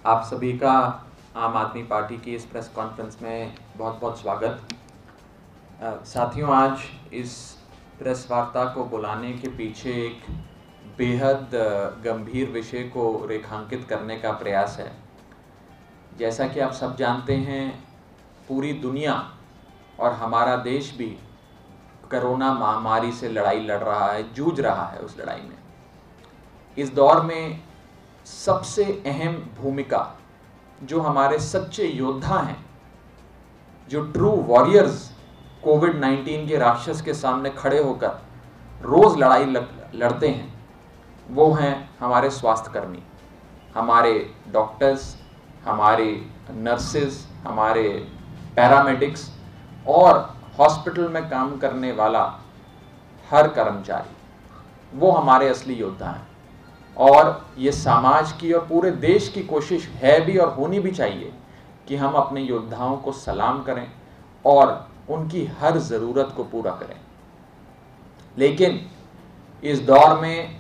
आप सभी का आम आदमी पार्टी की इस प्रेस कॉन्फ्रेंस में बहुत बहुत स्वागत। साथियों, आज इस प्रेस वार्ता को बुलाने के पीछे एक बेहद गंभीर विषय को रेखांकित करने का प्रयास है। जैसा कि आप सब जानते हैं, पूरी दुनिया और हमारा देश भी कोरोना महामारी से लड़ाई लड़ रहा है, जूझ रहा है उस लड़ाई में। इस दौर में सबसे अहम भूमिका जो हमारे सच्चे योद्धा हैं, जो ट्रू वॉरियर्स कोविड-19 के राक्षस के सामने खड़े होकर रोज लड़ाई लड़ते हैं, वो हैं हमारे स्वास्थ्यकर्मी, हमारे डॉक्टर्स, हमारे नर्सेस, हमारे पैरामेडिक्स और हॉस्पिटल में काम करने वाला हर कर्मचारी। वो हमारे असली योद्धा हैं और ये समाज की और पूरे देश की कोशिश है भी और होनी भी चाहिए कि हम अपने योद्धाओं को सलाम करें और उनकी हर ज़रूरत को पूरा करें। लेकिन इस दौर में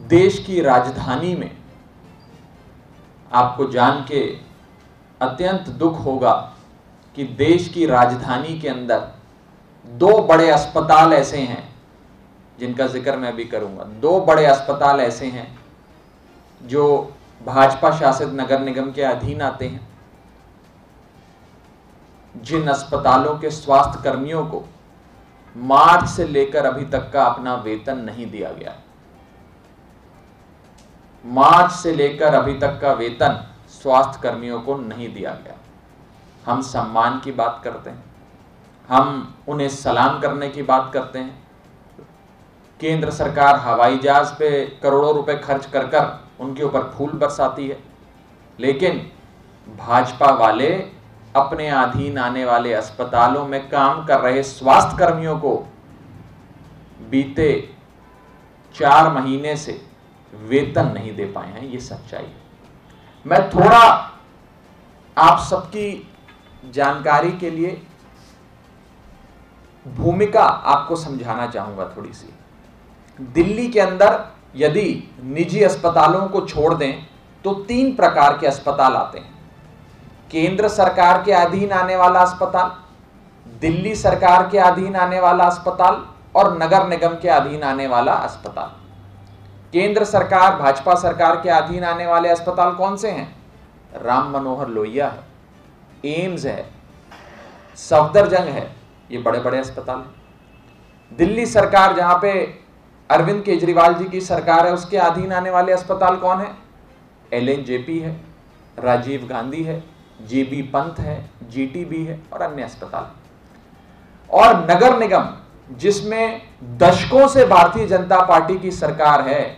देश की राजधानी में आपको जान के अत्यंत दुख होगा कि देश की राजधानी के अंदर दो बड़े अस्पताल ऐसे हैं जिनका जिक्र मैं भी करूंगा। दो बड़े अस्पताल ऐसे हैं जो भाजपा शासित नगर निगम के अधीन आते हैं, जिन अस्पतालों के स्वास्थ्य कर्मियों को मार्च से लेकर अभी तक का अपना वेतन नहीं दिया गया। मार्च से लेकर अभी तक का वेतन स्वास्थ्य कर्मियों को नहीं दिया गया। हम सम्मान की बात करते हैं, हम उन्हें सलाम करने की बात करते हैं। केंद्र सरकार हवाई जहाज पे करोड़ों रुपए खर्च कर कर उनके ऊपर फूल बरसाती है, लेकिन भाजपा वाले अपने अधीन आने वाले अस्पतालों में काम कर रहे स्वास्थ्य कर्मियों को बीते 4 महीने से वेतन नहीं दे पाए हैं। ये सच्चाई है। मैं थोड़ा आप सबकी जानकारी के लिए भूमिका आपको समझाना चाहूंगा थोड़ी सी। दिल्ली के अंदर यदि निजी अस्पतालों को छोड़ दें तो 3 प्रकार के अस्पताल आते हैं। केंद्र सरकार के अधीन आने वाला अस्पताल, दिल्ली सरकार के अधीन आने वाला अस्पताल और नगर निगम के अधीन आने वाला अस्पताल। केंद्र सरकार, भाजपा सरकार के अधीन आने वाले अस्पताल कौन से हैं? राम मनोहर लोहिया है, एम्स है, सफदरजंग है, ये बड़े बड़े अस्पताल हैं। दिल्ली सरकार, जहां पे अरविंद केजरीवाल जी की सरकार है, उसके अधीन आने वाले अस्पताल कौन है? LNJP है, राजीव गांधी है, JB पंत है, GTB है और अन्य अस्पताल। और नगर निगम, जिसमें दशकों से भारतीय जनता पार्टी की सरकार है,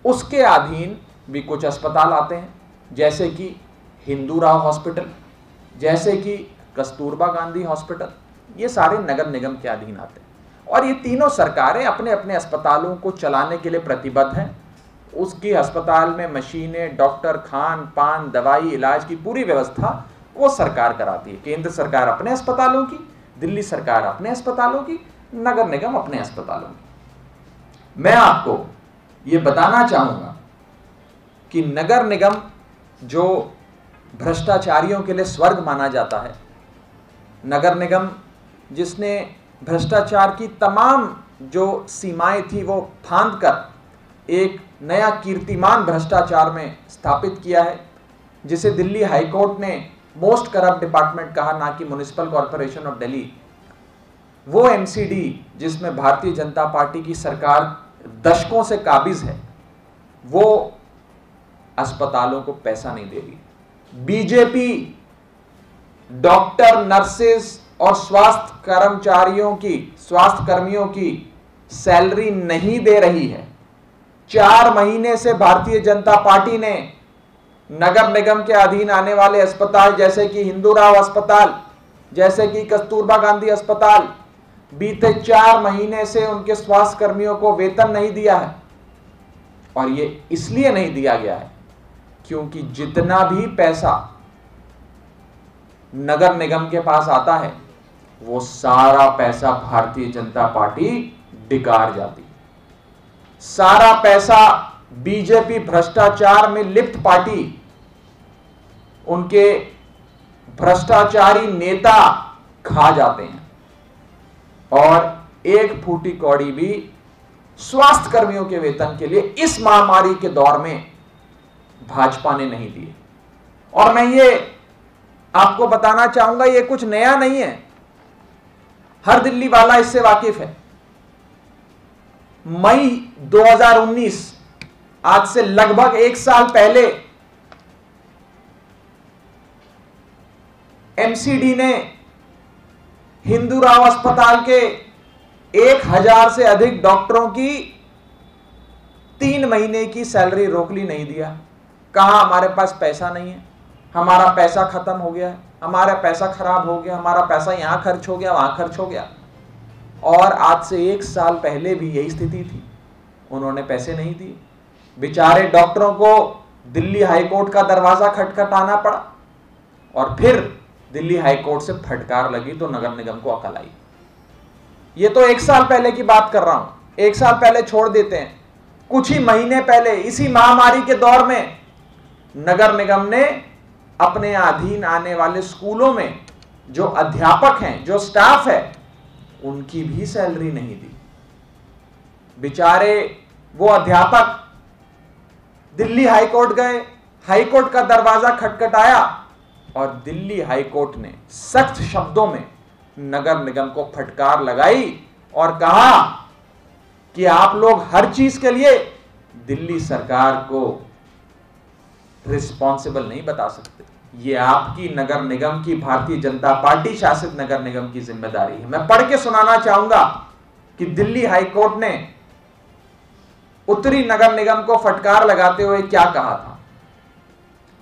उसके अधीन भी कुछ अस्पताल आते हैं, जैसे कि हिंदूराव हॉस्पिटल, जैसे कि कस्तूरबा गांधी हॉस्पिटल। ये सारे नगर निगम के अधीन आते हैं और ये तीनों सरकारें अपने अपने अस्पतालों को चलाने के लिए प्रतिबद्ध हैं। उसकी अस्पताल में मशीनें, डॉक्टर, खान पान, दवाई, इलाज की पूरी व्यवस्था वो सरकार कराती है। केंद्र सरकार अपने अस्पतालों की, दिल्ली सरकार अपने अस्पतालों की, नगर निगम अपने अस्पतालों की। मैं आपको ये बताना चाहूंगा कि नगर निगम, जो भ्रष्टाचारियों के लिए स्वर्ग माना जाता है, नगर निगम जिसने भ्रष्टाचार की तमाम जो सीमाएं थी वो फांद कर एक नया कीर्तिमान भ्रष्टाचार में स्थापित किया है, जिसे दिल्ली हाईकोर्ट ने मोस्ट करप्ट डिपार्टमेंट कहा, ना कि म्युनिसिपल कॉर्पोरेशन ऑफ दिल्ली। वो MCD जिसमें भारतीय जनता पार्टी की सरकार दशकों से काबिज है, वो अस्पतालों को पैसा नहीं दे रही। बीजेपी डॉक्टर, नर्सेस और स्वास्थ्य कर्मियों की सैलरी नहीं दे रही है। 4 महीने से भारतीय जनता पार्टी ने नगर निगम के अधीन आने वाले अस्पताल, जैसे कि हिंदूराव अस्पताल, जैसे कि कस्तूरबा गांधी अस्पताल, बीते 4 महीने से उनके स्वास्थ्य कर्मियों को वेतन नहीं दिया है। और ये इसलिए नहीं दिया गया है क्योंकि जितना भी पैसा नगर निगम के पास आता है, वो सारा पैसा भारतीय जनता पार्टी डिगार जाती है। सारा पैसा बीजेपी भ्रष्टाचार में लिप्त पार्टी उनके भ्रष्टाचारी नेता खा जाते हैं, और एक फूटी कौड़ी भी स्वास्थ्य कर्मियों के वेतन के लिए इस महामारी के दौर में भाजपा ने नहीं दिए। और मैं ये आपको बताना चाहूंगा, ये कुछ नया नहीं है, हर दिल्ली वाला इससे वाकिफ है। मई 2019, आज से लगभग 1 साल पहले, एमसीडी ने हिंदूराव अस्पताल के 1000 से अधिक डॉक्टरों की 3 महीने की सैलरी रोक ली, नहीं दिया। कहा हमारे पास पैसा नहीं है, हमारा पैसा खत्म हो गया है, हमारा पैसा खराब हो गया, हमारा पैसा यहां खर्च हो गया, वहां खर्च हो गया। और आज से 1 साल पहले भी यही स्थिति थी, उन्होंने पैसे नहीं दिए। बेचारे डॉक्टरों को दिल्ली हाईकोर्ट का दरवाजा खटखटाना पड़ा, और फिर दिल्ली हाईकोर्ट से फटकार लगी तो नगर निगम को अकल आई। ये तो 1 साल पहले की बात कर रहा हूं, 1 साल पहले छोड़ देते हैं, कुछ ही महीने पहले इसी महामारी के दौर में नगर निगम ने अपने अधीन आने वाले स्कूलों में जो अध्यापक हैं, जो स्टाफ है, उनकी भी सैलरी नहीं दी। बेचारे वो अध्यापक दिल्ली हाईकोर्ट गए, हाईकोर्ट का दरवाजा खटखटाया, और दिल्ली हाईकोर्ट ने सख्त शब्दों में नगर निगम को फटकार लगाई और कहा कि आप लोग हर चीज के लिए दिल्ली सरकार को रिस्पॉन्सिबल नहीं बता सकते, ये आपकी नगर निगम की, भारतीय जनता पार्टी शासित नगर निगम की जिम्मेदारी है। मैं पढ़ के सुनाना चाहूंगा कि दिल्ली हाईकोर्ट ने उत्तरी नगर निगम को फटकार लगाते हुए क्या कहा था।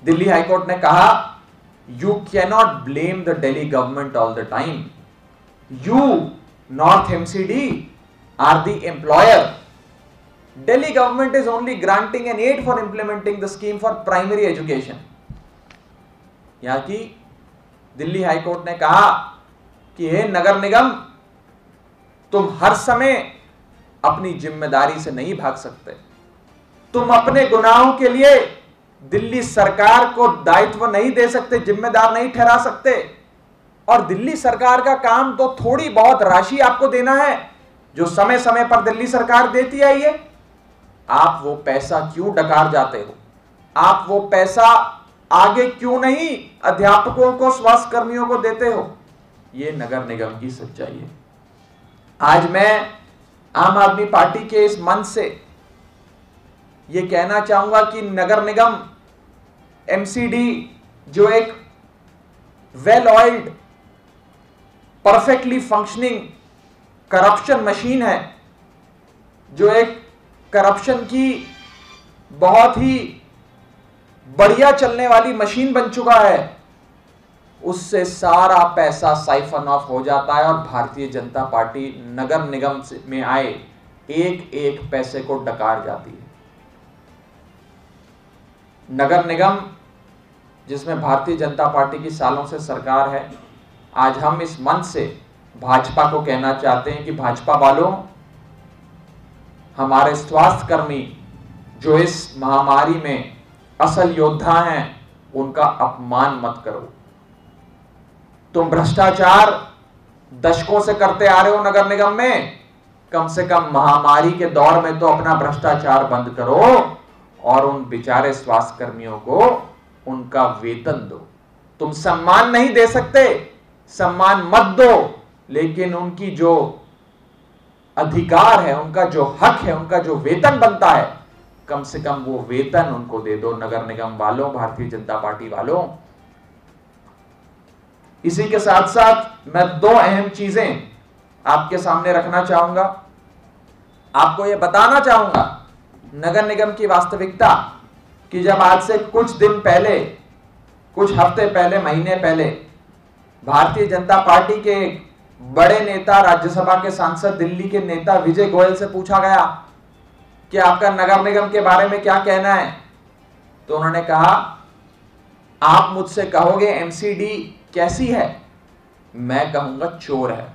दिल्ली हाईकोर्ट ने कहा, you cannot blame the Delhi government all the time, you North MCD are the employer, Delhi government is only granting an aid for implementing the scheme for primary education। यहां की दिल्ली हाईकोर्ट ने कहा कि हे नगर निगम, तुम हर समय अपनी जिम्मेदारी से नहीं भाग सकते, तुम अपने गुनाहों के लिए दिल्ली सरकार को दायित्व नहीं दे सकते, जिम्मेदार नहीं ठहरा सकते। और दिल्ली सरकार का काम तो थोड़ी बहुत राशि आपको देना है, जो समय समय पर दिल्ली सरकार देती आई है। आप वो पैसा क्यों डकार जाते हो? आप वो पैसा आगे क्यों नहीं अध्यापकों को, स्वास्थ्य कर्मियों को देते हो? ये नगर निगम की सच्चाई है। आज मैं आम आदमी पार्टी के इस मंच से ये कहना चाहूंगा कि नगर निगम, एमसीडी, जो एक well oiled, perfectly functioning corruption machine है, जो एक करप्शन की बहुत ही बढ़िया चलने वाली मशीन बन चुका है, उससे सारा पैसा साइफन ऑफ हो जाता है और भारतीय जनता पार्टी नगर निगम में आए एक एक पैसे को डकार जाती है। नगर निगम जिसमें भारतीय जनता पार्टी की सालों से सरकार है, आज हम इस मंच से भाजपा को कहना चाहते हैं कि भाजपा वालों, हमारे स्वास्थ्य कर्मी जो इस महामारी में असल योद्धा हैं, उनका अपमान मत करो। तुम भ्रष्टाचार दशकों से करते आ रहे हो नगर निगम में, कम से कम महामारी के दौर में तो अपना भ्रष्टाचार बंद करो और उन बेचारे स्वास्थ्य कर्मियों को उनका वेतन दो। तुम सम्मान नहीं दे सकते, सम्मान मत दो, लेकिन उनकी जो अधिकार है, उनका जो हक है, उनका जो वेतन बनता है, कम से कम वो वेतन उनको दे दो। नगर निगम वालों, भारतीय जनता पार्टी वालों, इसी के साथ साथ मैं 2 अहम चीजें आपके सामने रखना चाहूंगा, आपको ये बताना चाहूंगा नगर निगम की वास्तविकता, कि जब आज से कुछ दिन पहले, कुछ हफ्ते पहले, महीने पहले भारतीय जनता पार्टी के बड़े नेता, राज्यसभा के सांसद, दिल्ली के नेता विजय गोयल से पूछा गया कि आपका नगर निगम के बारे में क्या कहना है, तो उन्होंने कहा, आप मुझसे कहोगे एमसीडी कैसी है, मैं कहूंगा चोर है,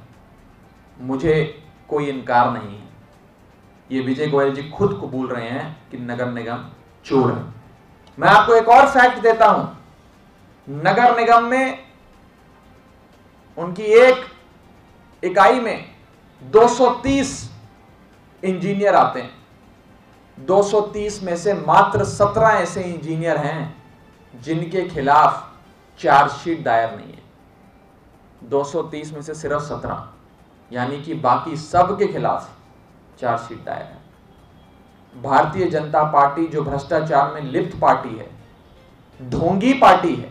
मुझे कोई इनकार नहीं है। ये विजय गोयल जी खुद कबूल रहे हैं कि नगर निगम चोर है। मैं आपको एक और फैक्ट देता हूं नगर निगम में उनकी एक इकाई में 230 इंजीनियर आते हैं। 230 में से मात्र 17 ऐसे इंजीनियर हैं जिनके खिलाफ चार्जशीट दायर नहीं है। 230 में से सिर्फ 17, यानी कि बाकी सब के खिलाफ चार्जशीट दायर है। भारतीय जनता पार्टी जो भ्रष्टाचार में लिप्त पार्टी है, ढोंगी पार्टी है,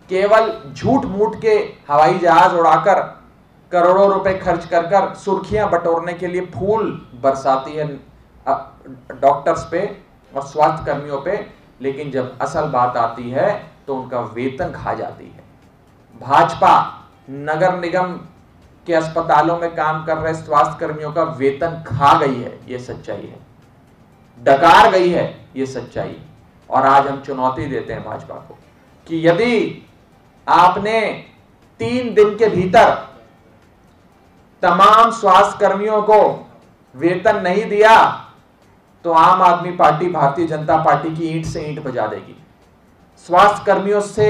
केवल झूठ मूठ के हवाई जहाज उड़ाकर करोड़ों रुपए खर्च कर सुर्खियां बटोरने के लिए फूल बरसाती है डॉक्टर्स पे और स्वास्थ्य कर्मियों पे, लेकिन जब असल बात आती है तो उनका वेतन खा जाती है। भाजपा नगर निगम के अस्पतालों में काम कर रहे स्वास्थ्य कर्मियों का वेतन खा गई है, यह सच्चाई है। डकार गई है, यह सच्चाई। और आज हम चुनौती देते हैं भाजपा को कि यदि आपने 3 दिन के भीतर तमाम स्वास्थ्य कर्मियों को वेतन नहीं दिया तो आम आदमी पार्टी भारतीय जनता पार्टी की ईंट से ईंट बजा देगी, स्वास्थ्य कर्मियों से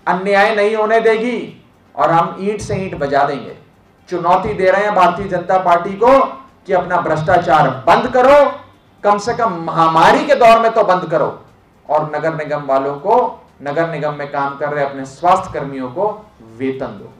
अन्याय नहीं होने देगी और हम ईंट से ईंट बजा देंगे। चुनौती दे रहे हैं भारतीय जनता पार्टी को कि अपना भ्रष्टाचार बंद करो, कम से कम महामारी के दौर में तो बंद करो, और नगर निगम वालों को, नगर निगम में काम कर रहे अपने स्वास्थ्य कर्मियों को वेतन दो।